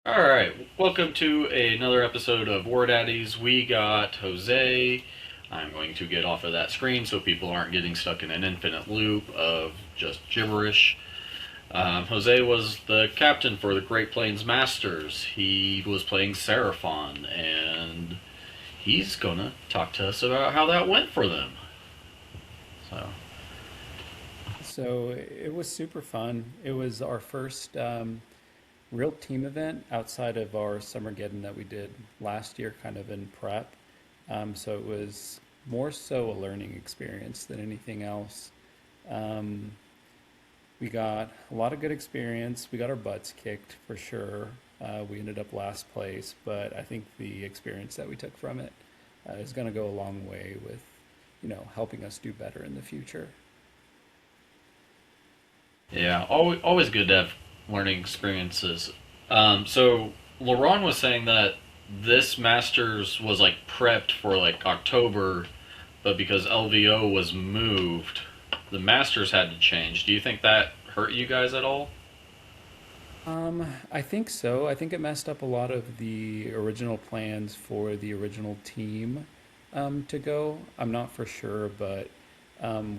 All right, welcome to another episode of War Daddies. We got Jose. I'm going to get off of that screen so people aren't getting stuck in an infinite loop of just gibberish. Jose was the captain for the Great Plains Masters. He was playing Seraphon, and he's gonna talk to us about how that went for them. So, So it was super fun. It was our first real team event outside of our Summergeddon that we did last year, kind of in prep. So it was more so a learning experience than anything else. Um, we got a lot of good experience. We got our butts kicked for sure. We ended up last place, but I think the experience that we took from it is going to go a long way with, helping us do better in the future. yeah, always good to have learning experiences. So, Laurent was saying that this Masters was like prepped for like October, but because LVO was moved, the Masters had to change. Do you think that hurt you guys at all? I think so. I think it messed up a lot of the original plans for the original team to go. I'm not for sure, but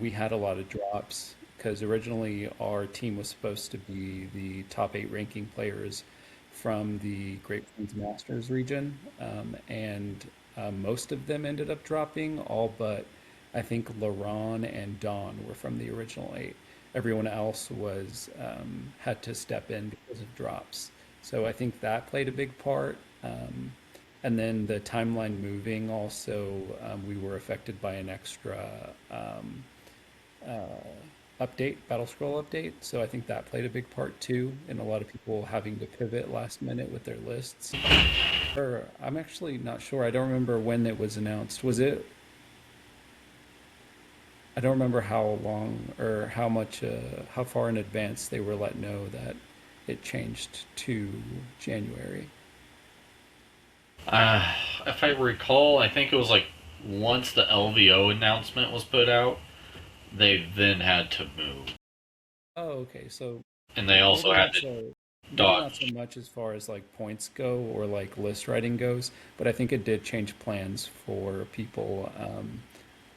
we had a lot of drops because originally our team was supposed to be the top eight ranking players from the Great Plains Masters region, and most of them ended up dropping, all but I think LaRon and Dawn were from the original eight. Everyone else was had to step in because of drops. So I think that played a big part. And then the timeline moving also, we were affected by an extra update, Battle Scroll update. So I think that played a big part too, and a lot of people having to pivot last minute with their lists. Or I'm actually not sure. I don't remember when it was announced. Was it? I don't remember how long or how much, how far in advance they were let know that it changed to January. Uh, if I recall, I think it was like once the LVO announcement was put out, they then had to move, Oh, okay. So and they also maybe had not to so maybe not so dodge. much as far as like points go or like list writing goes, but I think it did change plans for people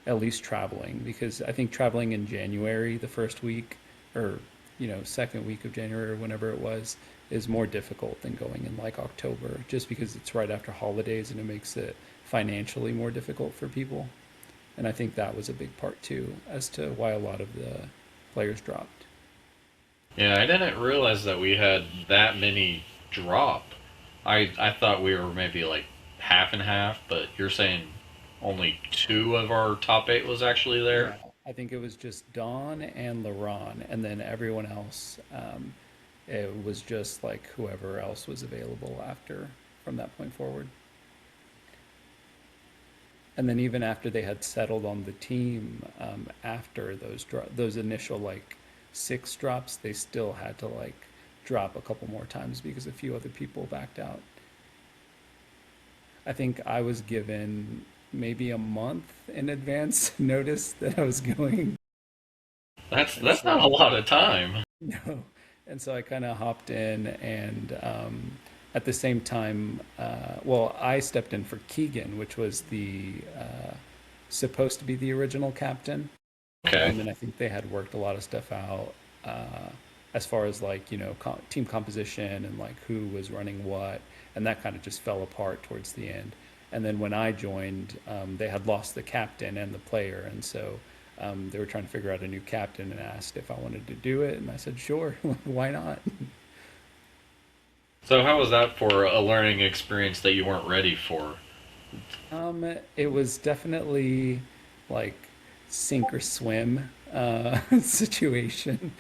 at least traveling because I think traveling in January, the first week or second week of January or whenever it was, is more difficult than going in like October just because it's right after holidays and it makes it financially more difficult for people. And I think that was a big part too as to why a lot of the players dropped. Yeah, I didn't realize that we had that many drop. I thought we were maybe like half and half, but you're saying only two of our top eight was actually there. Yeah, I think it was just Dawn and LaRon, and then everyone else. It was just like whoever else was available after from that point forward. And then even after they had settled on the team, after those initial like six drops, they still had to like drop a couple more times because a few other people backed out. I think I was given maybe a month in advance notice that I was going. And That's not a so lot of time. no. And so I kind of hopped in, and at the same time, well, I stepped in for Keegan, which was the supposed to be the original captain. Okay. And I think they had worked a lot of stuff out as far as like, team composition and like who was running what. And that kind of just fell apart towards the end. And then when I joined, they had lost the captain and the player. And so they were trying to figure out a new captain and asked if I wanted to do it. And I said, sure, why not? So how was that for a learning experience that you weren't ready for? It was definitely like sink or swim situation,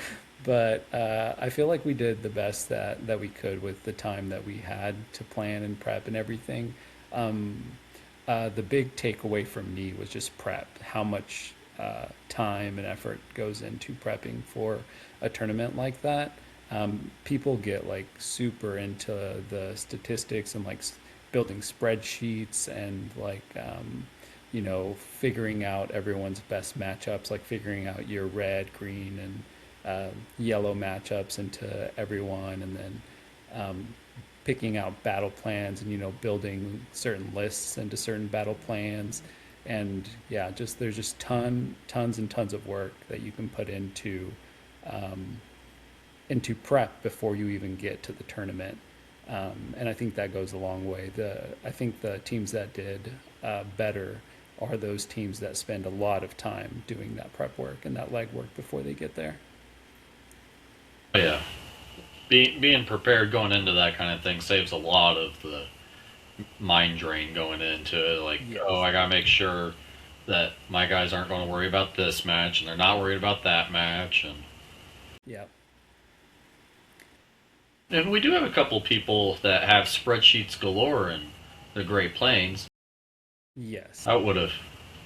but I feel like we did the best that we could with the time that we had to plan and prep and everything. Um, the big takeaway from me was just prep. How much time and effort goes into prepping for a tournament like that. People get like super into the statistics and like building spreadsheets and like figuring out everyone's best matchups, like figuring out your red, green, and yellow matchups into everyone, and then picking out battle plans and building certain lists into certain battle plans. And yeah, just there's just tons and tons of work that you can put um, into prep before you even get to the tournament. And I think that goes a long way. I think the teams that did better are those teams that spend a lot of time doing that prep work and that legwork before they get there. Yeah, being prepared going into that kind of thing saves a lot of the mind drain going into it. Like, oh, Yes. I gotta make sure that my guys aren't going to worry about this match, and they're not worried about that match, Yeah. and we do have a couple people that have spreadsheets galore in the Great Plains. Yes. That would have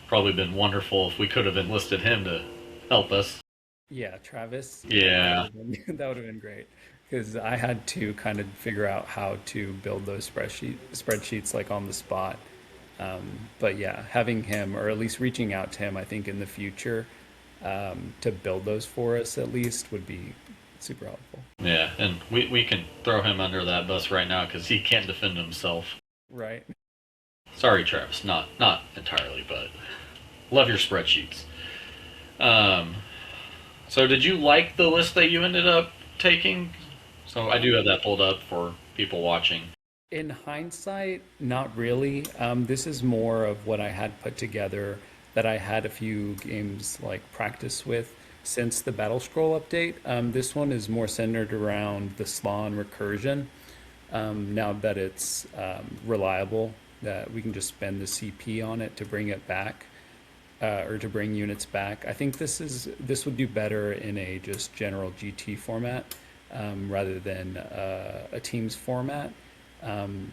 probably been wonderful if we could have enlisted him to help us. Yeah, Travis. Yeah, that would Yeah, have been that would have been great because I had to kind of figure out how to build those spreadsheets like on the spot. But yeah, having him or at least reaching out to him, I think in the future to build those for us at least would be super helpful. yeah, and we can throw him under that bus right now because he can't defend himself. Right. Sorry, Travis, not entirely, but love your spreadsheets. Um, so did you like the list that you ended up taking? So I do have that pulled up for people watching. In hindsight, not really. This is more of what I had put together that I had a few games like practice with since the Battle Scroll update. This one is more centered around the Spawn recursion. Now that it's reliable, that we can just spend the CP on it to bring it back or to bring units back. I think this would do better in a just general GT format rather than a teams format. Um,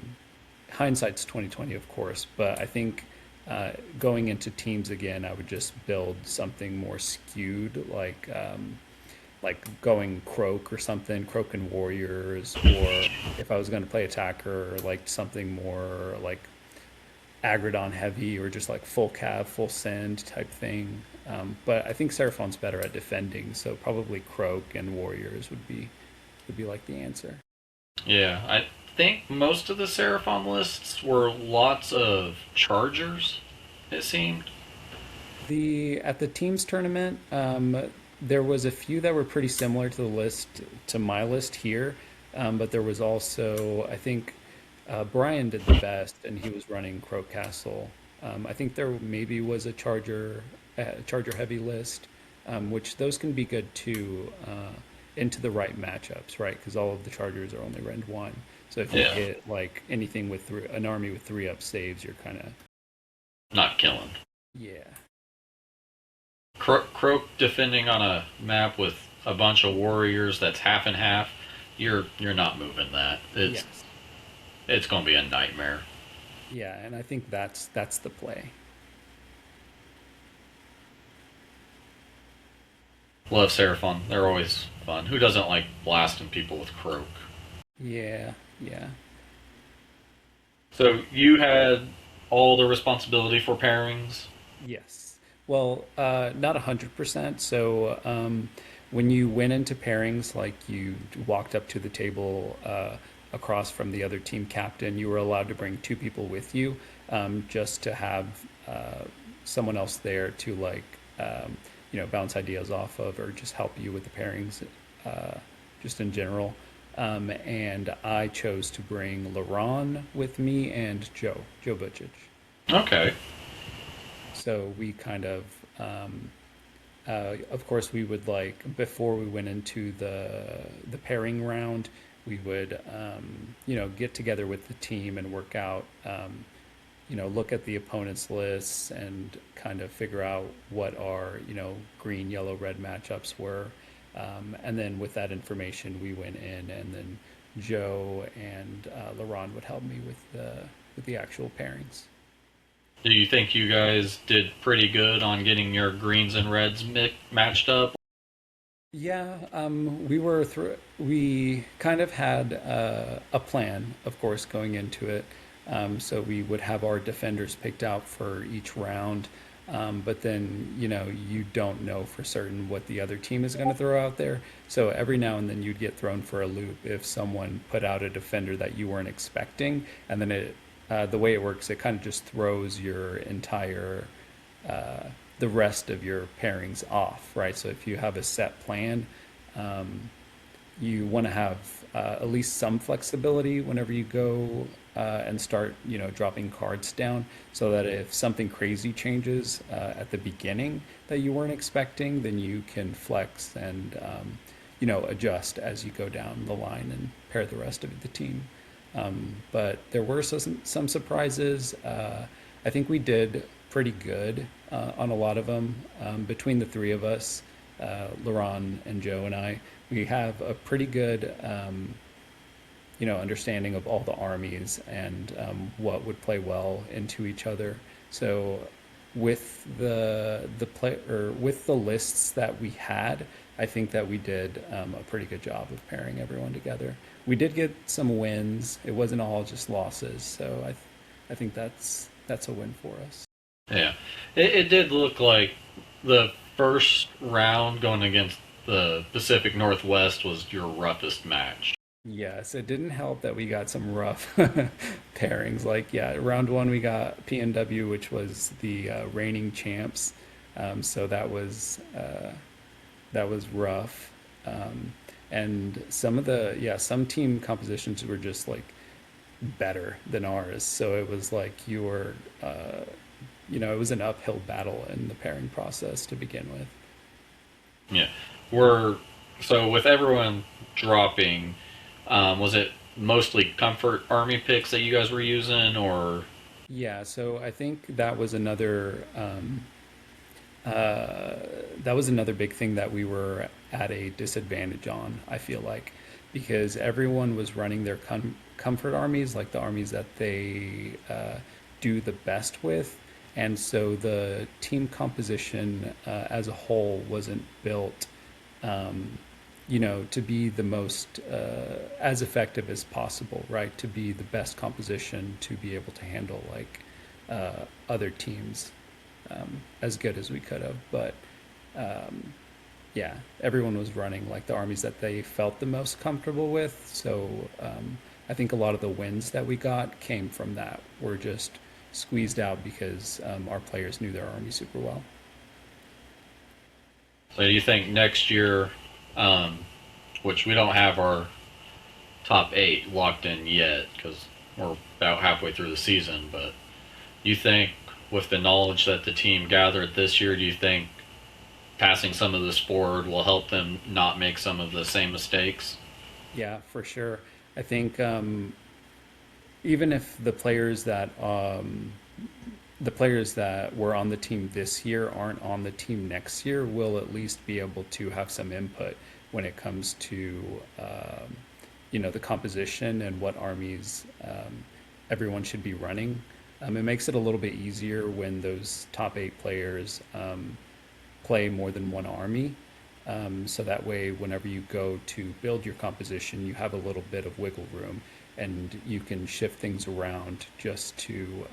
Hindsight's 2020, of course, but I think going into teams again, I would just build something more skewed, like going Croak or something, Croak and Warriors, or if I was going to play attacker, like something more like Agrodon heavy or just like full cav, full send type thing. But I think Seraphon's better at defending, so probably Croak and Warriors would be like the answer. Yeah, I think most of the Seraphon lists were lots of Chargers, it seemed. The At the teams tournament, there was a few that were pretty similar to the list to my list here, but there was also I think Brian did the best, and he was running Crow Castle. I think there maybe was Charger heavy list, which those can be good too into the right matchups, right? Because all of the Chargers are only rend one. So if you Yeah, hit like anything with an army with 3 up saves, you're kind of not killing. yeah. Croak defending on a map with a bunch of warriors that's half and half. You're not moving that. Yes. It's going to be a nightmare. Yeah, and I think that's the play. Love Seraphon. They're always fun. Who doesn't like blasting people with Croak? Yeah, yeah. So you had all the responsibility for pairings. Yes. Well, not 100%. So when you went into pairings, like you walked up to the table across from the other team captain, you were allowed to bring 2 people with you, just to have someone else there to um, bounce ideas off of or just help you with the pairings, uh, just in general. And I chose to bring Laron with me and Joe Butchich. Okay. So we kind of course, we would like before we went into the pairing round, we would get together with the team and work out, look at the opponent's lists and kind of figure out what our green, yellow, red matchups were, and then with that information, we went in, and then Joe and Laurent would help me with the actual pairings. Do you think you guys did pretty good on getting your greens and reds matched up? Yeah, we kind of had a plan, of course, going into it. So we would have our defenders picked out for each round. But then, you don't know for certain what the other team is going to throw out there. So every now and then you'd get thrown for a loop if someone put out a defender that you weren't expecting. And then the way it works, it kind of just throws your entire, the rest of your pairings off, right? So if you have a set plan, um, you want to have at least some flexibility whenever you go and start, dropping cards down, so that if something crazy changes at the beginning that you weren't expecting, then you can flex and adjust as you go down the line and pair the rest of the team. But there were some surprises. I think we did pretty good on a lot of them. Between the three of us, Laron and Joe and I, we have a pretty good, understanding of all the armies and what would play well into each other. So with with the lists that we had, I think that we did a pretty good job of pairing everyone together. We did get some wins. It wasn't all just losses, so I think that's a win for us. Yeah, it did look like the first round going against the Pacific Northwest was your roughest match. Yes, it didn't help that we got some rough pairings. Like, yeah, round one we got PNW, which was the reigning champs. So that was rough. And some team compositions were just like better than ours. So it was like it was an uphill battle in the pairing process to begin with. Yeah, we're so with everyone dropping. Was it mostly comfort army picks that you guys were using, or Yeah, so I think that was another big thing that we were at a disadvantage on, I feel like, because everyone was running their comfort armies, like the armies that they do the best with. And so the team composition as a whole wasn't built, um, to be the most as effective as possible, right? To be the best composition to be able to handle like other teams as good as we could have. But um, yeah, everyone was running like the armies that they felt the most comfortable with. So I think a lot of the wins that we got came from that. Were just squeezed out because our players knew their army super well. so do you think next year, um, which we don't have our top eight locked in yet because we're about halfway through the season, but you think with the knowledge that the team gathered this year, do you think passing some of this forward will help them not make some of the same mistakes? Yeah, for sure. I think even if the players that were on the team this year aren't on the team next year, will at least be able to have some input when it comes to the composition and what armies everyone should be running. It makes it a little bit easier when those top eight players play more than one army. So that way, whenever you go to build your composition, you have a little bit of wiggle room and you can shift things around just to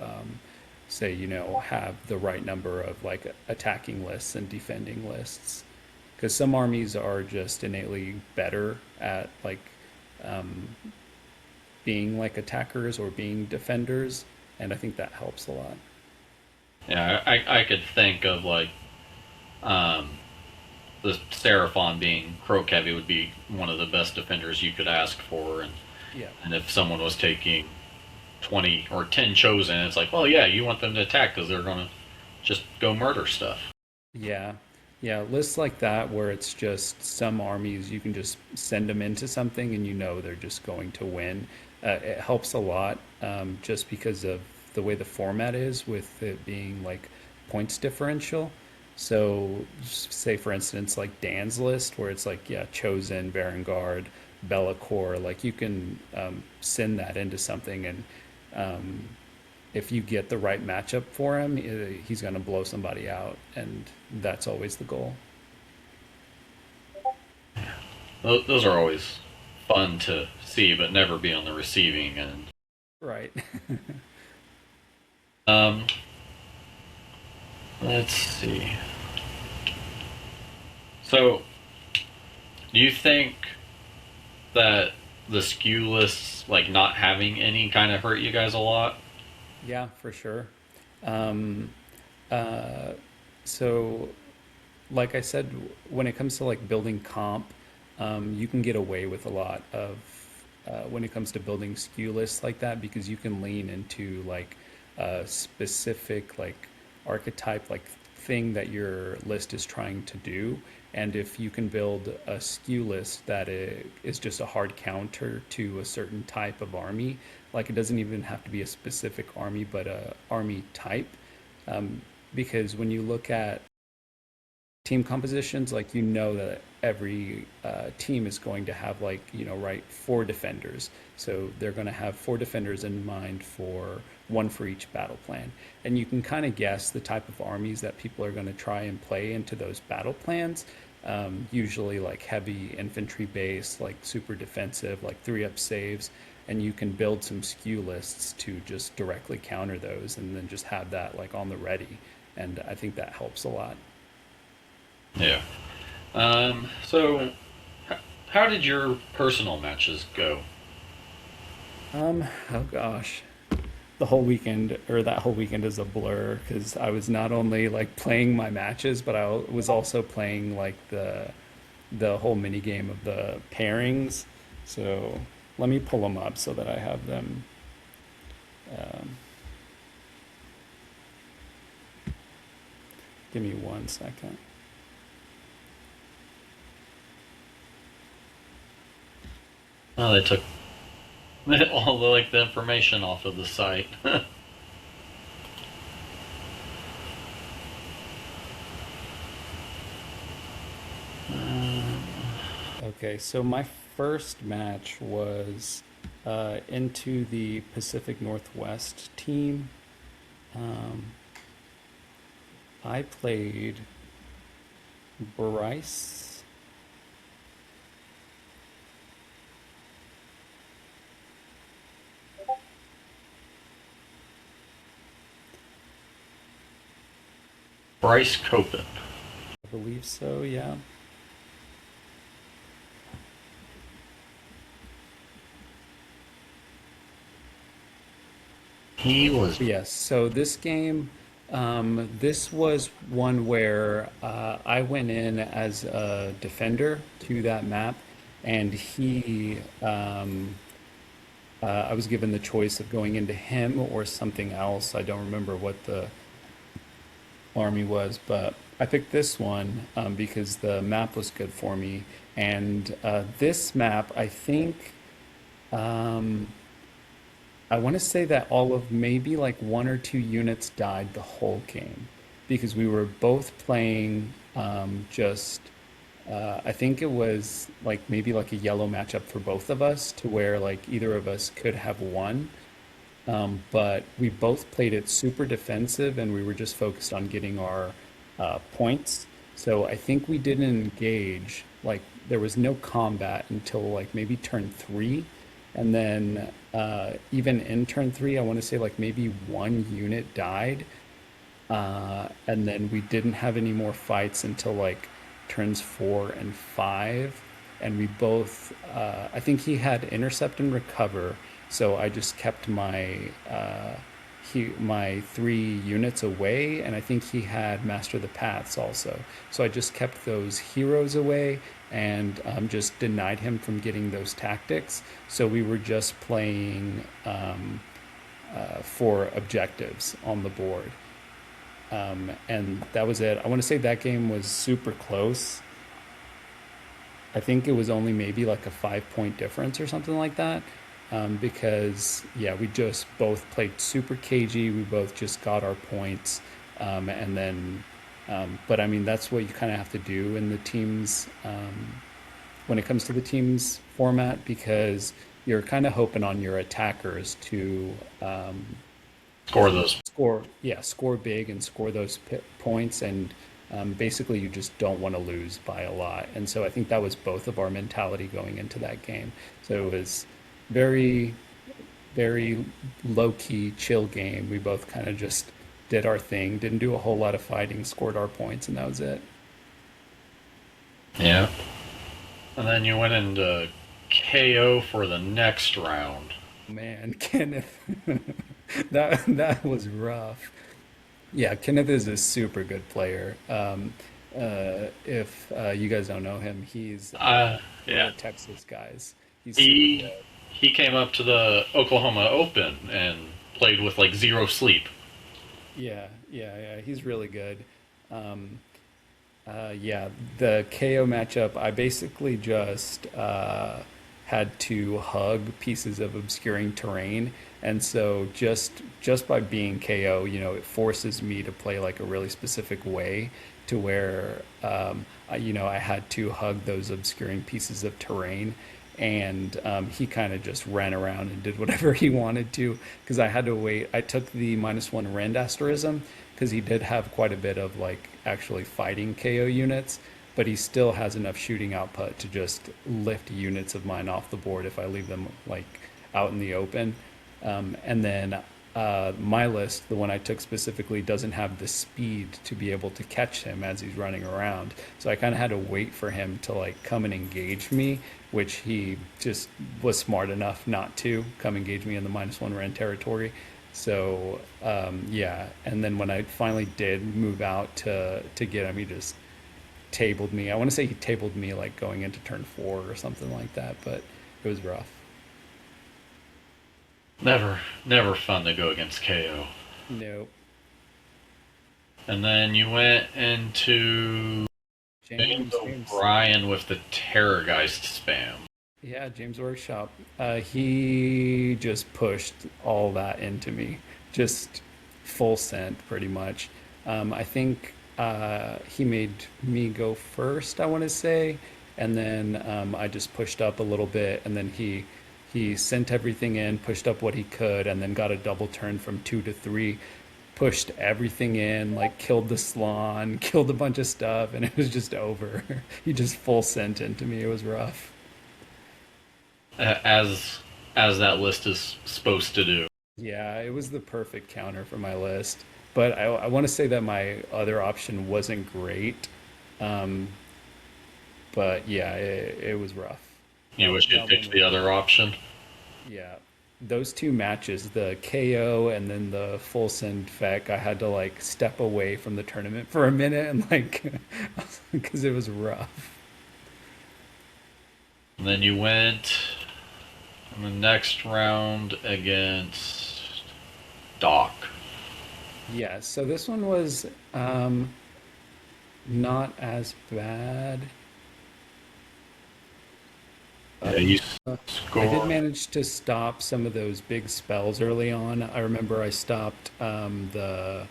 say, have the right number of like attacking lists and defending lists. Because some armies are just innately better at like um, being like attackers or being defenders, and I think that helps a lot. Yeah, I could think of like um, the Seraphon being croak heavy would be one of the best defenders you could ask for, Yeah. and if someone was taking 20 or 10 chosen, it's like, well, yeah, you want them to attack because they're gonna just go murder stuff. Yeah. Yeah, lists like that where it's just some armies you can just send them into something and they're just going to win. It helps a lot just because of the way the format is with it being like points differential. So, say for instance, like Dan's list, where it's like, yeah, Chosen, Varangard, Bellacore, like you can send that into something, and um, if you get the right matchup for him, he's going to blow somebody out, and that's always the goal. Those are always fun to see, but never be on the receiving end. Right. Um, Let's see. So, do you think that the skew lists, like not having any, kind of hurt you guys a lot? Yeah, for sure. Um, uh, so, like I said, when it comes to like building comp, you can get away with a lot of when it comes to building SKU lists like that because you can lean into like a specific like archetype like thing that your list is trying to do. And if you can build a SKU list that is just a hard counter to a certain type of army, like it doesn't even have to be a specific army, but a army type. Um, because when you look at team compositions, like you know that every team is going to have like right four defenders, so they're going to have four defenders in mind for one for each battle plan, and you can kind of guess the type of armies that people are going to try and play into those battle plans. Usually like heavy infantry base, like super defensive, like 3-up saves, and you can build some skew lists to just directly counter those and then just have that like on the ready, and I think that helps a lot. Yeah. So, how did your personal matches go? Oh gosh, the whole weekend or that whole weekend is a blur because I was not only like playing my matches, but I was also playing like the whole mini game of the pairings. So let me pull them up so that I have them. Um, Give me 1 second. Oh, they took all the like the information off of the site. Okay, so my first match was into the Pacific Northwest team. Um, I played Bryce. Bryce Copen. I believe so, yeah. He was. Yes, so this game, this was one where I went in as a defender to that map, and I was given the choice of going into him or something else. I don't remember what the army was, but I picked this one because the map was good for me. And this map, I think. Um, I want to say that all of maybe like one or two units died the whole game because we were both playing just I think it was like maybe like a yellow matchup for both of us to where like either of us could have won. But we both played it super defensive and we were just focused on getting our points. So I think we didn't engage, like, there was no combat until like maybe turn three. And then even in turn three, I want to say like maybe one unit died. And then we didn't have any more fights until like turns 4 and 5. And we both, I think he had intercept and recover. So I just kept my 3 units away, and I think he had master the paths also. So I just kept those heroes away and just denied him from getting those tactics. So we were just playing for objectives on the board. And that was it. I want to say that game was super close. I think it was only maybe like a 5 point difference or something like that. Because, yeah, we just both played super cagey. We both just got our points. And then, but I mean, that's what you kind of have to do in the teams when it comes to the teams format because you're kind of hoping on your attackers to Score those. score big and score those points, and basically you just don't want to lose by a lot. And so I think that was both of our mentality going into that game. So it was very, very low key, chill game. We both kind of just did our thing, didn't do a whole lot of fighting, scored our points, and that was it. Yeah. And then you went into KO for the next round. Man, Kenneth, that was rough. Yeah, Kenneth is a super good player. If you guys don't know him, he's one of Yeah. the Texas guys. He's super He good. he came up to the Oklahoma Open and played with like zero sleep. Yeah, yeah, yeah. He's really good. Um, yeah, the KO matchup, I basically just had to hug pieces of obscuring terrain, and so just by being KO, it forces me to play like a really specific way to where I had to hug those obscuring pieces of terrain, and he kind of just ran around and did whatever he wanted to because I had to wait. I took the -1 rend asterism because he did have quite a bit of like actually fighting KO units, but he still has enough shooting output to just lift units of mine off the board if I leave them like out in the open. And then my list, the one I took specifically, doesn't have the speed to be able to catch him as he's running around. So I kind of had to wait for him to like come and engage me, which he just was smart enough not to come engage me in the -1 rend territory. So yeah, and then when I finally did move out to get him, he just tabled me. I want to say he tabled me like going into turn 4 or something like that, but it was rough. Never fun to go against KO. No, And then you went into James James. O'Brien with the Terrorgeist spam. Yeah, James Workshop. He just pushed all that into me, just full sent pretty much. I think he made me go first, I want to say, and then I just pushed up a little bit, and then he sent everything in, pushed up what he could, and then got a double turn from 2 to 3, pushed everything in, like killed the Slan, killed a bunch of stuff, and it was just over. He just full sent into me. It was rough. As that list is supposed to do. Yeah, it was the perfect counter for my list. But I want to say that my other option wasn't great. Um, but yeah, it was rough. You wish you'd That one picked was the rough. other option. Yeah. Those two matches, the KO and then the full send feck, I had to like step away from the tournament for a minute and like because it was rough. And then you went in the next round against Doc. Yeah, so this one was not as bad. Yeah, you I did score. manage to stop some of those big spells early on. I remember I stopped the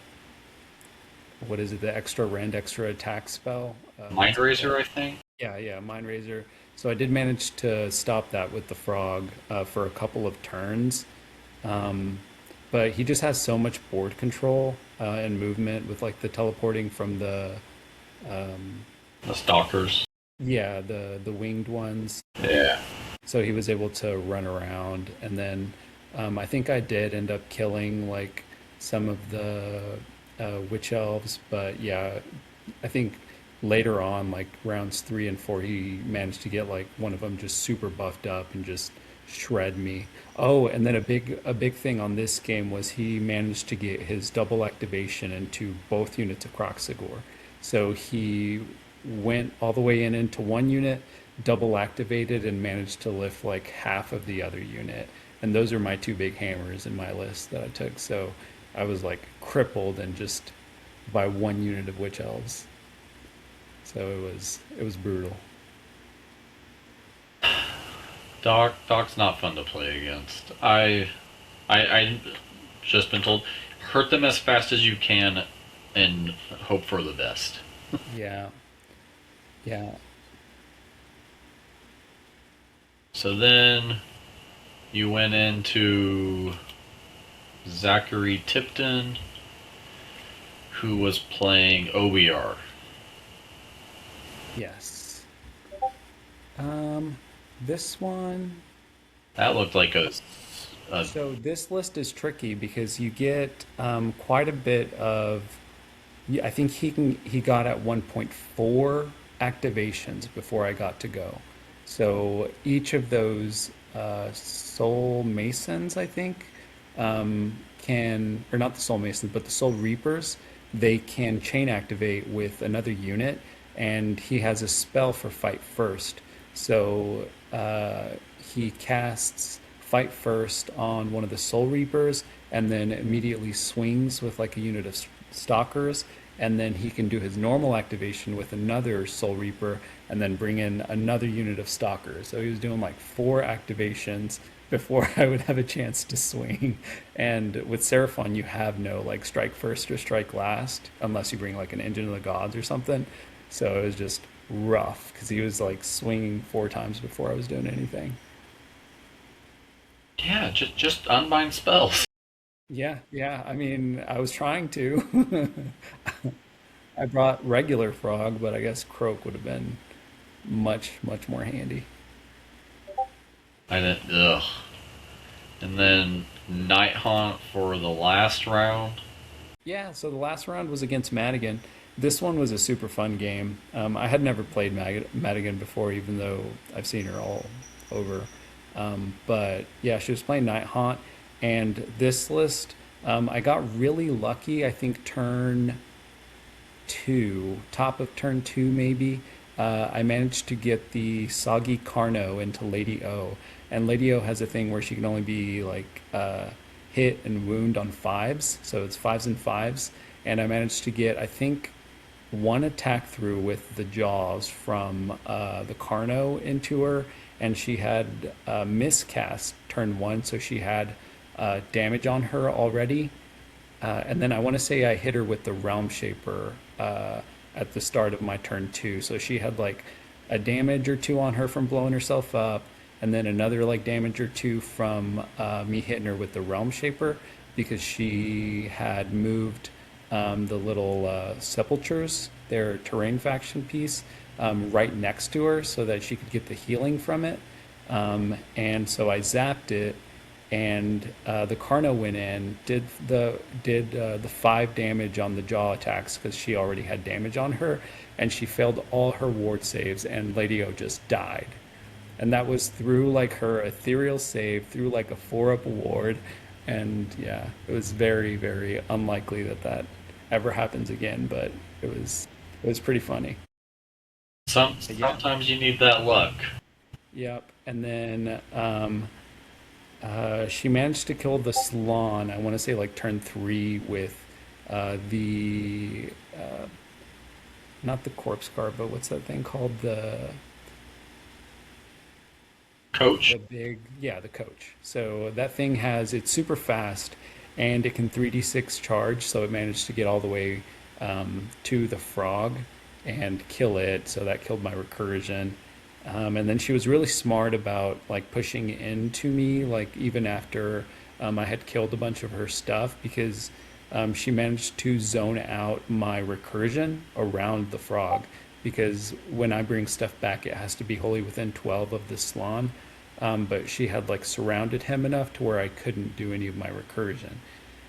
what is it, the extra rend, extra attack spell. Mind What's it Razor, called? I think. Yeah, yeah, Mind Razor. So I did manage to stop that with the frog for a couple of turns. Um, but he just has so much board control and movement with like the teleporting from the um, The Stalkers. yeah, the winged ones. Yeah. So he was able to run around, and then I think I did end up killing like some of the witch elves, but yeah, I think later on, like rounds 3 and 4, he managed to get like one of them just super buffed up and just shred me. Oh, and then a big thing on this game was he managed to get his double activation into both units of Kroxigor. So he went all the way in into one unit, double activated, and managed to lift like half of the other unit. And those are my two big hammers in my list that I took. So I was like crippled and just by one unit of witch elves. So it was brutal. Doc's not fun to play against. I just been told hurt them as fast as you can and hope for the best. Yeah, yeah, So then you went into Zachary Tipton, who was playing OBR. yes. Um, this one, That looked like Uh, So this list is tricky because you get quite a bit of. Yeah, I think he got at 1.4 activations before I got to go. So each of those soul masons, I think, can, or not the soul masons, but the soul reapers, they can chain activate with another unit, and he has a spell for fight first. So he casts fight first on one of the soul reapers, and then immediately swings with like a unit of stalkers, and then he can do his normal activation with another soul reaper and then bring in another unit of stalkers. So he was doing like four activations before I would have a chance to swing. And with Seraphon, you have no like strike first or strike last unless you bring like an Engine of the Gods or something. So it was just rough because he was like swinging four times before I was doing anything. yeah, just unbind spells. Yeah, yeah. I mean, I was trying to. I brought regular frog, but I guess croak would have been much, much more handy. I didn't. Ugh. And then Night Haunt for the last round. Yeah, so the last round was against Madigan. This one was a super fun game. I had never played Madigan before, even though I've seen her all over. But yeah, she was playing Night Haunt, and this list, I got really lucky. I think turn two, top of turn two maybe, I managed to get the Soggy Carno into Lady O. And Lady O has a thing where she can only be like hit and wound on fives, so it's fives and fives. And I managed to get, I think, one attack through with the jaws from the Carno into her, and she had miscast turn one, so she had damage on her already. And then I want to say I hit her with the Realm Shaper at the start of my turn two. So she had like a damage or two on her from blowing herself up, and then another like damage or two from me hitting her with the Realm Shaper because she had moved the little sepulchres, their terrain faction piece, right next to her so that she could get the healing from it. And so I zapped it, and the Carno went in, did the five damage on the jaw attacks because she already had damage on her, and she failed all her ward saves, and Lady O just died. And that was through like her ethereal save, through like a four up ward, and yeah, it was very very unlikely that that ever happens again, but it was pretty funny. But yeah, Sometimes you need that luck. yep. And then she managed to kill the Slan. I want to say like turn three with the not the corpse guard, but what's that thing called? Coach. The big, yeah, the coach. So that thing has, it's super fast, and it can 3d6 charge. So it managed to get all the way to the frog and kill it. So that killed my recursion. And then she was really smart about like pushing into me, like even after I had killed a bunch of her stuff, because she managed to zone out my recursion around the frog. Because when I bring stuff back, it has to be wholly within 12 of the Slan. But she had like surrounded him enough to where I couldn't do any of my recursion.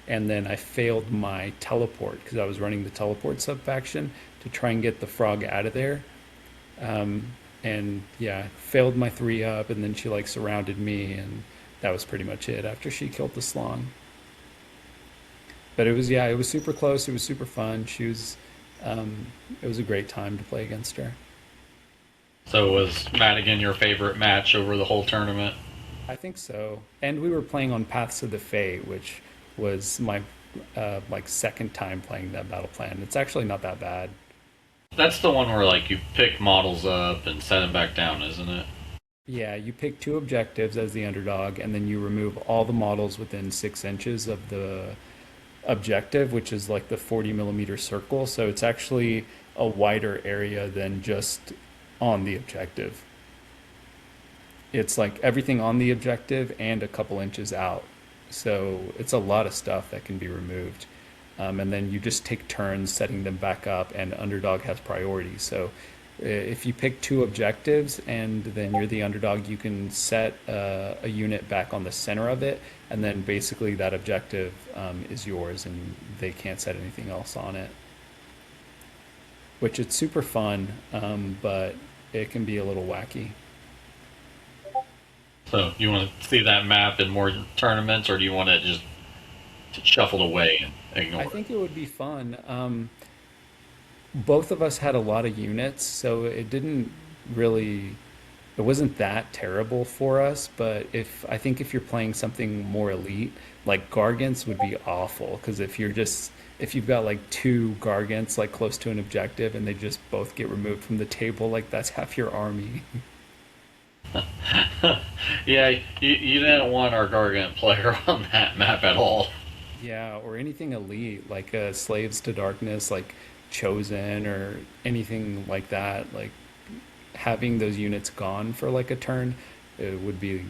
And then I failed my teleport because I was running the teleport sub faction to try and get the frog out of there. And yeah, failed my three up, and then she like surrounded me, and that was pretty much it after she killed the Slong. But it was, yeah, it was super close. It was super fun. It was a great time to play against her. So was Madigan your favorite match over the whole tournament? I think so. And we were playing on Paths of the Fae, which was my like second time playing that battle plan. It's actually not that bad. That's the one where like you pick models up and set them back down, isn't it? Yeah, you pick two objectives as the underdog, and then you remove all the models within 6 inches of the objective, which is like the 40 millimeter circle. So it's actually a wider area than just on the objective. It's like everything on the objective and a couple inches out. So it's a lot of stuff that can be removed. And then you just take turns setting them back up, and underdog has priority. So If you pick two objectives and then you're the underdog, you can set a unit back on the center of it, and then basically that objective is yours, and they can't set anything else on it. Which it's super fun, but it can be a little wacky. So you want to see that map in more tournaments, or do you want it just shuffled away and I ignored? think it would be fun. Both of us had a lot of units, so it didn't really, it wasn't that terrible for us. But if I think if you're playing something more elite, like Gargants would be awful because if you've got like two Gargants like close to an objective and they just both get removed from the table, like that's half your army. Yeah, you didn't want our Gargant player on that map at all. Yeah, or anything elite like Slaves to Darkness, like Chosen or anything like that. Like having those units gone for like a turn, it would be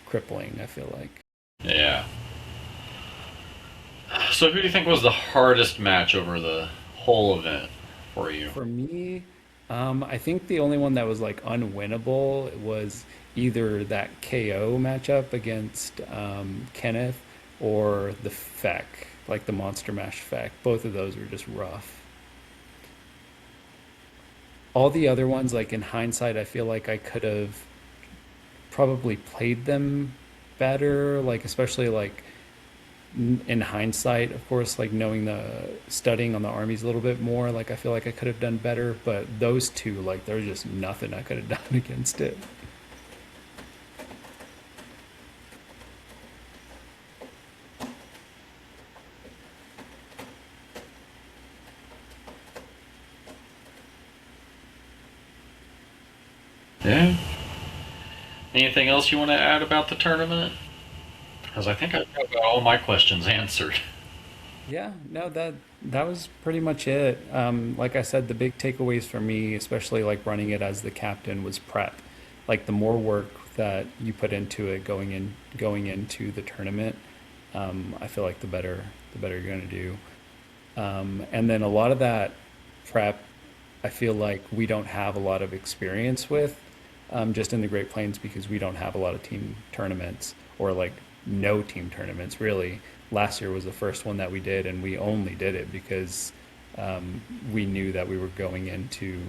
crippling, I feel like. Yeah. So who do you think was the hardest match over the whole event for you? For me, I think the only one that was like unwinnable was either that KO matchup against Kenneth or the Feck, like the Monster Mash Feck. Both of those were just rough. All the other ones, like in hindsight, I feel like I could have probably played them better, like especially like in hindsight, of course, like knowing the studying on the armies a little bit more, like I feel like I could have done better. But those two, like there's just nothing I could have done against it. Yeah. Anything else you want to add about the tournament? Because I think I've got all my questions answered. Yeah, no, that was pretty much it. Like I said, the big takeaways for me, especially like running it as the captain, was prep. Like the more work that you put into it going into the tournament, I feel like the better you're gonna do. And then a lot of that prep, I feel like we don't have a lot of experience with, just in the Great Plains because we don't have a lot of team tournaments or like no team tournaments really. Last year was the first one that we did, and we only did it because we knew that we were going into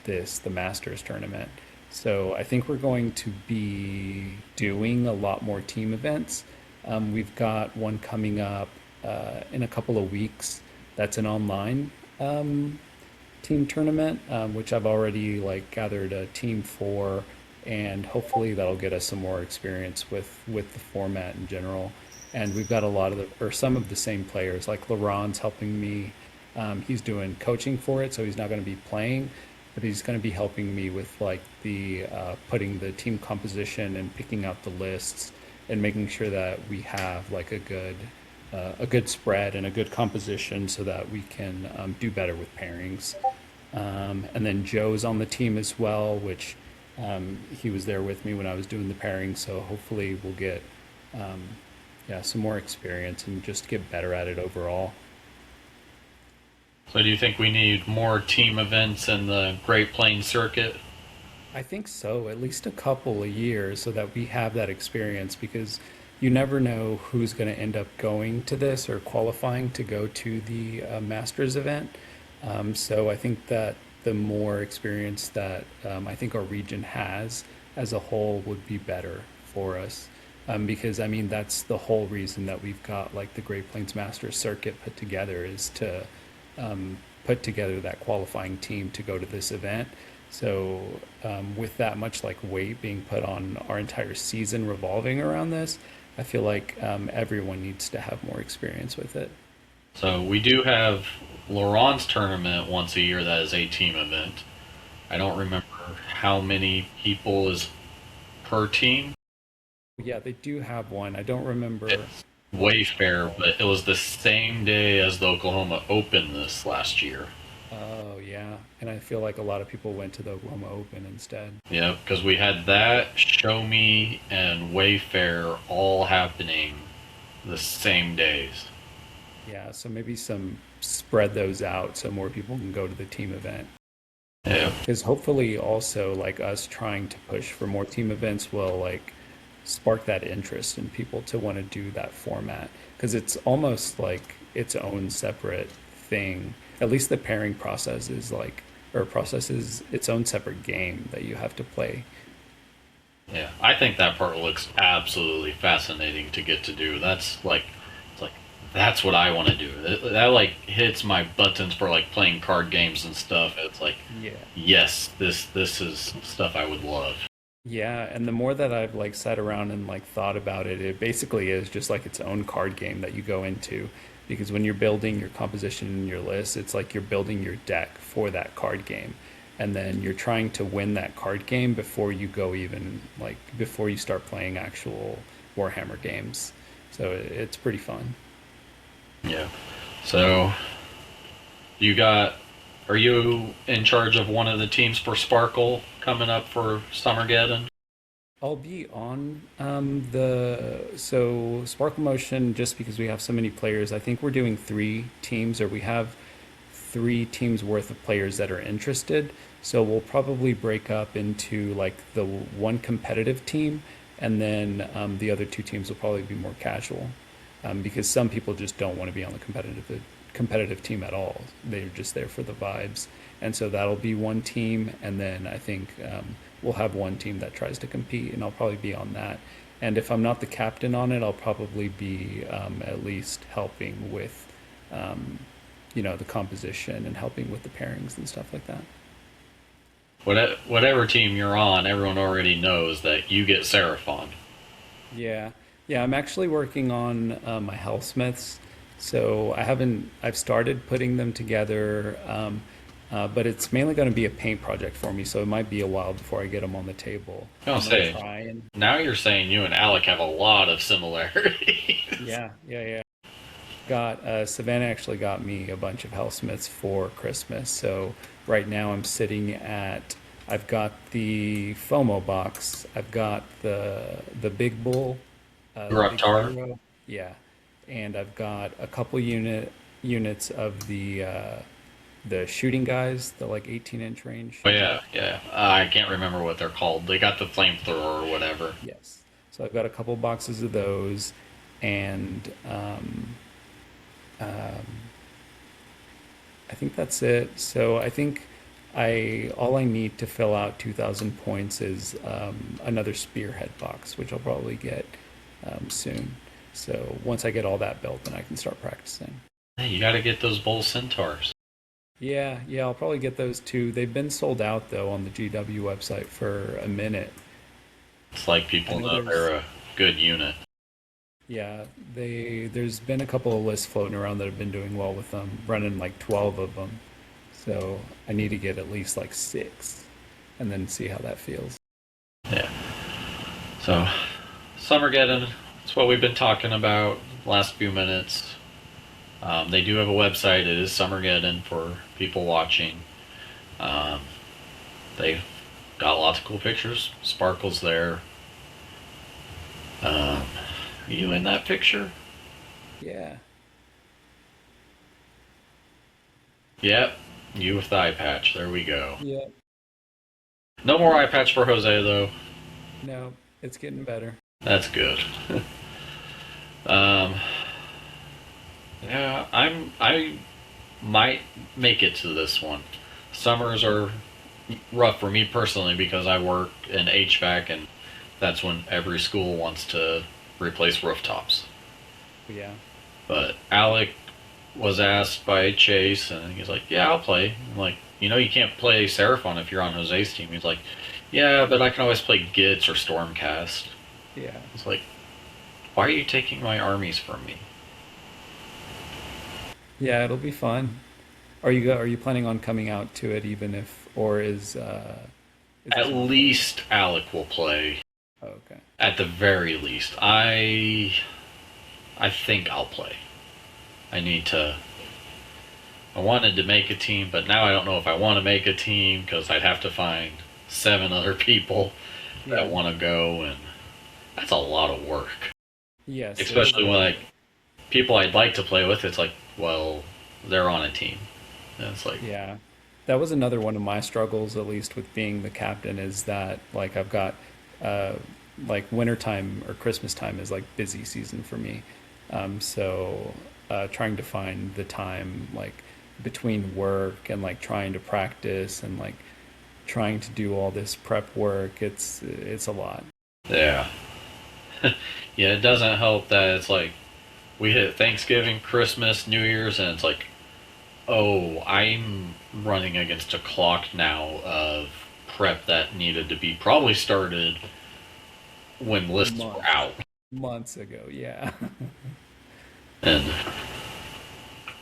the Masters tournament. So I think we're going to be doing a lot more team events. We've got one coming up in a couple of weeks. That's an online team tournament, which I've already like gathered a team for, and hopefully that'll get us some more experience with the format in general. And we've got a lot of the or some of the same players. Like LaRon's helping me. He's doing coaching for it, so he's not going to be playing, but he's going to be helping me with like the putting the team composition and picking out the lists and making sure that we have like a good spread and a good composition so that we can do better with pairings. And then Joe's on the team as well, which he was there with me when I was doing the pairing. So hopefully we'll get yeah, some more experience and just get better at it overall. So do you think we need more team events in the Great Plains circuit? I think so, at least a couple a year so that we have that experience because you never know who's going to end up going to this or qualifying to go to the Masters event. So I think that the more experience that I think our region has as a whole would be better for us. Because I mean, that's the whole reason that we've got like the Great Plains Masters circuit put together is to put together that qualifying team to go to this event. So, with that much like weight being put on our entire season revolving around this, I feel like everyone needs to have more experience with it. So we do have Laurent's tournament once a year that is a team event. I don't remember how many people is per team. Yeah, they do have one. I don't remember. It's Wayfair, but it was the same day as the Oklahoma Open this last year. Oh, yeah. And I feel like a lot of people went to the Oklahoma Open instead. Yeah, because we had that, Show Me, and Wayfair all happening the same days. Yeah, so maybe spread those out so more people can go to the team event. Yeah. Because hopefully also like us trying to push for more team events will like spark that interest in people to want to do that format. Because it's almost like its own separate thing. At least the pairing process is like, or process is its own separate game that you have to play. Yeah, I think that part looks absolutely fascinating to get to do. It's like that's what I want to do. That like hits my buttons for like playing card games and stuff. It's like, Yeah. yes, this is stuff I would love. Yeah, and the more that I've like sat around and like thought about it, it basically is just like its own card game that you go into. Because when you're building your composition and your list, it's like you're building your deck for that card game. And then you're trying to win that card game before you go even like before you start playing actual Warhammer games. So it's pretty fun. Yeah. So you got, are you in charge of one of the teams for Sparkle coming up for Summergeddon? I'll be on the so Sparkle Motion just because we have so many players. I think we're doing three teams, or we have three teams worth of players that are interested. So we'll probably break up into like the one competitive team, and then the other two teams will probably be more casual, because some people just don't want to be on the competitive team at all. They're just there for the vibes, and so that'll be one team, and then I think we'll have one team that tries to compete, and I'll probably be on that. And if I'm not the captain on it, I'll probably be at least helping with um, the composition and helping with the pairings and stuff like that. Whatever team you're on, everyone already knows that you get Seraphon. Yeah, yeah. I'm actually working on my Hellsmiths, so I've started putting them together, but it's mainly going to be a paint project for me. So it might be a while before I get them on the table. I was I'm gonna say, try and now you're saying you and Alec have a lot of similarities. yeah, yeah, yeah. Got Savannah actually got me a bunch of Hellsmiths for Christmas. So right now I've got the FOMO box. I've got the big bull, the big Reptar. hero. Yeah, and I've got a couple units of the shooting guys, the like 18-inch range Oh shooting yeah, guys. yeah. I can't remember what they're called. They got the flamethrower or whatever. Yes. So I've got a couple boxes of those, and um, I think that's it. So I think I all I need to fill out 2,000 points is another spearhead box, which I'll probably get soon. So once I get all that built, then I can start practicing. Hey, you got to get those bull centaurs. Yeah, yeah, I'll probably get those too. They've been sold out though on the GW website for a minute. It's like I people know know they're a good unit. yeah, there's been a couple of lists floating around that have been doing well with them, running like 12 of them. So I need to get at least like six and then see how that feels. Yeah. So, Summergeddon. That's what we've been talking about the last few minutes. They do have a website. It is Summergeddon for people watching. Um, they got lots of cool pictures. Sparkles there. You in that picture? Yeah. Yep. You with the eye patch. There we go. Yeah. No more eye patch for Jose though. No, it's getting better. That's good. um, yeah, I might make it to this one. Summers are rough for me personally because I work in HVAC and that's when every school wants to replace rooftops. Yeah. But Alec was asked by Chase and he's like, "Yeah, I'll play." I'm like, you can't play Seraphon if you're on Jose's team." He's like, "Yeah, but I can always play Gitz or Stormcast." Yeah. It's like, why are you taking my armies from me? Yeah, it'll be fun. Are you planning on coming out to it even if or is it At something? least Alec will play. Oh, okay. At the very least, I think I'll play. I need to. I wanted to make a team, but now I don't know if I want to make a team because I'd have to find seven other people that Yeah. want to go, and that's a lot of work. Yes, it is Especially a when lot. like people I'd like to play with, it's like, well, they're on a team, and it's like, Yeah. that was another one of my struggles, at least with being the captain, is that like I've got uh, like wintertime or Christmas time is like busy season for me. So trying to find the time like between work and like trying to practice and like trying to do all this prep work, it's a lot. Yeah. Yeah, it doesn't help that it's like we hit Thanksgiving, Christmas, New Year's, and it's like, oh, I'm running against a clock now of prep that needed to be probably started when lists were Months, out. months ago, yeah. And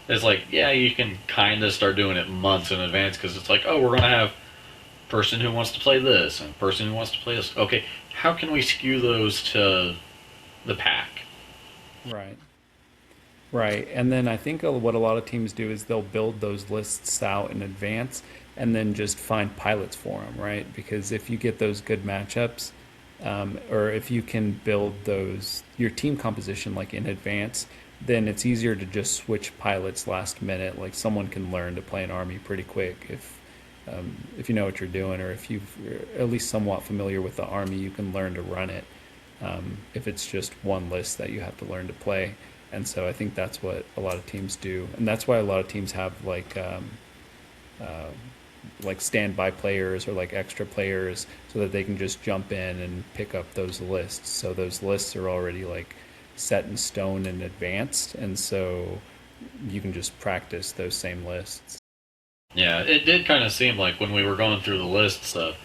it's like, yeah, you can kind of start doing it months in advance because it's like, oh, we're going to have person who wants to play this and person who wants to play this. Okay, how can we skew those to the pack? Right. Right. And then I think what a lot of teams do is they'll build those lists out in advance and then just find pilots for them, right? Because if you get those good matchups, or if you can build your team composition like in advance, then it's easier to just switch pilots last minute. Like someone can learn to play an army pretty quick if you know what you're doing, or if you're at least somewhat familiar with the army, you can learn to run it. If it's just one list that you have to learn to play. And so I think that's what a lot of teams do, and that's why a lot of teams have uh, like standby players or like extra players so that they can just jump in and pick up those lists. So those lists are already like set in stone in advance, and so you can just practice those same lists. Yeah, it did kind of seem like when we were going through the lists of,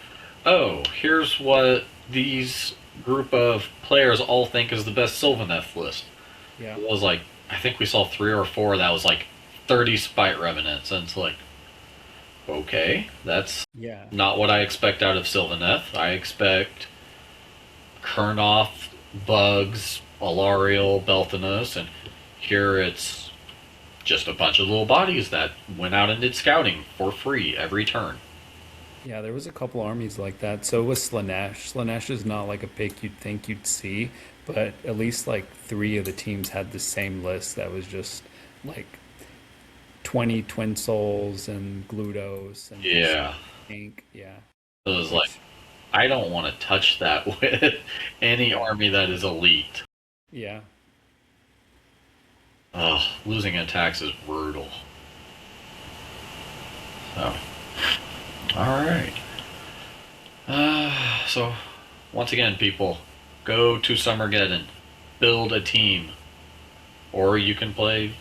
oh, here's what these group of players all think is the best Sylvaneth list. Yeah. It was like, I think we saw three or four that was like 30 Spite Revenants, and it's like, okay, that's Yeah. not what I expect out of Sylvaneth. I expect Kurnoth, Bugs, Alariel, Belthanos, and here it's just a bunch of little bodies that went out and did scouting for free every turn. Yeah, there was a couple armies like that. So was Slanesh. Slanesh is not like a pick you'd think you'd see, but at least like three of the teams had the same list that was just like 20 Twin Souls and Glutos and just Yeah. ink. Yeah. It was like, Which, I don't want to touch that with any yeah. army that is elite. Yeah. Oh, losing attacks is brutal. So, alright. So, once again, people, go to Summergeddon, build a team, or you can play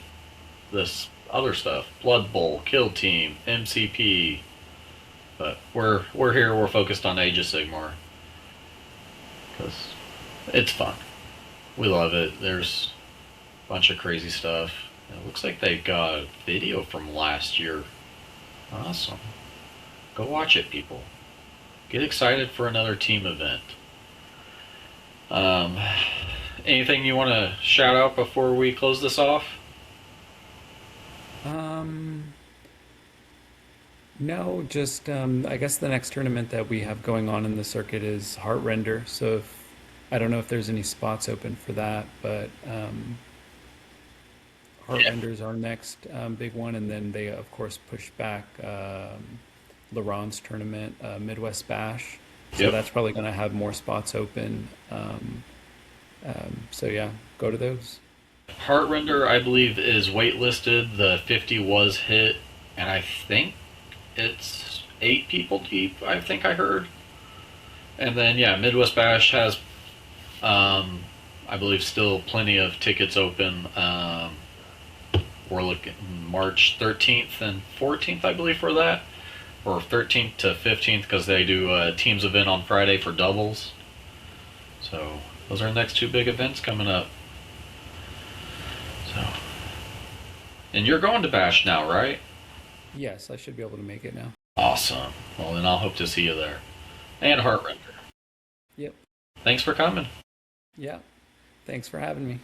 this other stuff: Blood Bowl, Kill Team, MCP. But we're here. We're focused on Age of Sigmar because it's fun. We love it. There's a bunch of crazy stuff. It looks like they got video from last year. Awesome. Go watch it, people. Get excited for another team event. Um, Anything you want to shout out before we close this off? Um, no, just I guess the next tournament that we have going on in the circuit is Heartrender. So if I don't know if there's any spots open for that, but Yeah. Heartrender's our next big one, and then they of course push back Laron's tournament, Midwest Bash. So Yep. that's probably going to have more spots open. So yeah, go to those. Heartrender, I believe, is waitlisted. The 50 was hit, and I think it's 8 people deep. I think I heard. And then yeah, Midwest Bash has, I believe, still plenty of tickets open. We're looking March 13th and 14th, I believe, for that, or 13th to 15th because they do a teams event on Friday for doubles. So those are the next two big events coming up. So, and you're going to Bash now, right? Yes, I should be able to make it now. Awesome. Well, then I'll hope to see you there. And Heartrender. Yep. Thanks for coming. Yeah. Thanks for having me.